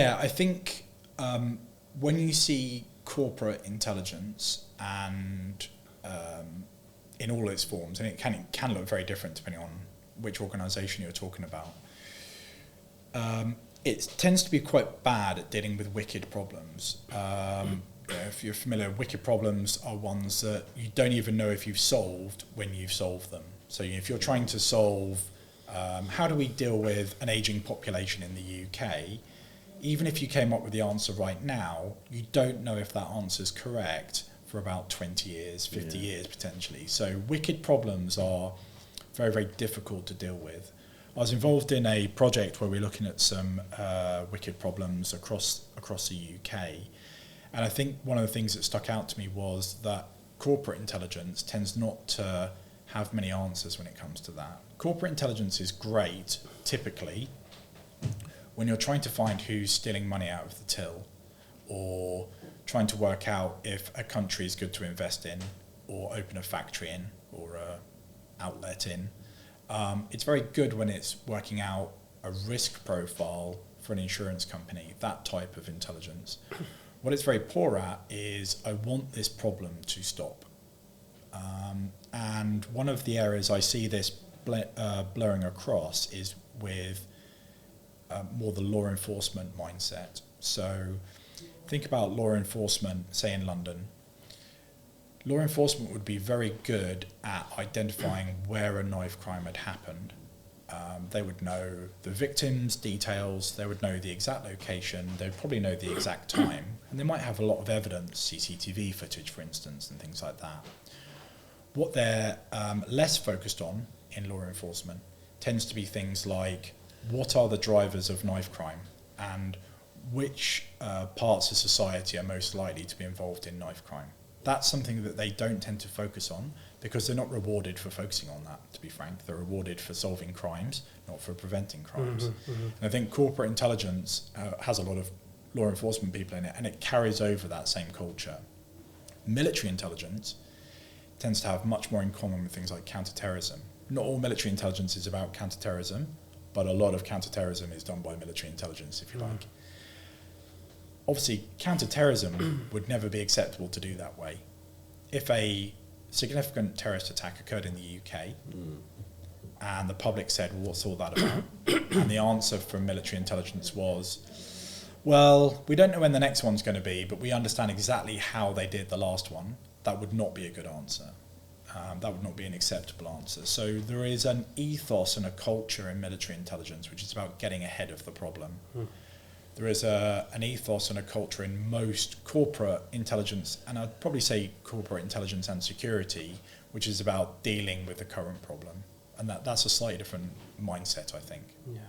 Yeah, I think when you see corporate intelligence and in all its forms, and it can look very different depending on which organisation you're talking about, it tends to be quite bad at dealing with wicked problems. If you're familiar, wicked problems are ones that you don't even know if you've solved when you've solved them. So if you're trying to solve how do we deal with an ageing population in the UK, even if you came up with the answer right now, you don't know if that answer is correct for about 20 years, 50 years potentially. So wicked problems are very, very difficult to deal with. I was involved in a project where we were looking at some wicked problems across the UK. And I think one of the things that stuck out to me was that corporate intelligence tends not to have many answers when it comes to that. Corporate intelligence is great, typically, when you're trying to find who's stealing money out of the till, or trying to work out if a country is good to invest in, or open a factory in, or an outlet in. It's very good when it's working out a risk profile for an insurance company, that type of intelligence. What it's very poor at is, I want this problem to stop. And one of the areas I see this blurring across is with more the law enforcement mindset. So think about law enforcement, say in London. Law enforcement would be very good at identifying where a knife crime had happened. They would know the victim's details, they would know the exact location, they'd probably know the exact time, and they might have a lot of evidence, CCTV footage for instance, and things like that. What they're less focused on in law enforcement tends to be things like, what are the drivers of knife crime, and which parts of society are most likely to be involved in knife crime. That's something that they don't tend to focus on because they're not rewarded for focusing on that, to be frank. They're rewarded for solving crimes, not for preventing crimes. And I think corporate intelligence has a lot of law enforcement people in it, and it carries over that same culture. Military intelligence tends to have much more in common with things like counterterrorism. Not all military intelligence is about counterterrorism, but a lot of counterterrorism is done by military intelligence, if you like. Obviously, counterterrorism would never be acceptable to do that way. If a significant terrorist attack occurred in the UK and the public said, well, what's all that about? And the answer from military intelligence was, well, we don't know when the next one's going to be, but we understand exactly how they did the last one. That would not be a good answer. That would not be an acceptable answer. So there is an ethos and a culture in military intelligence which is about getting ahead of the problem. There is an ethos and a culture in most corporate intelligence, and I'd probably say corporate intelligence and security, which is about dealing with the current problem. And that's a slightly different mindset, I think. Yeah.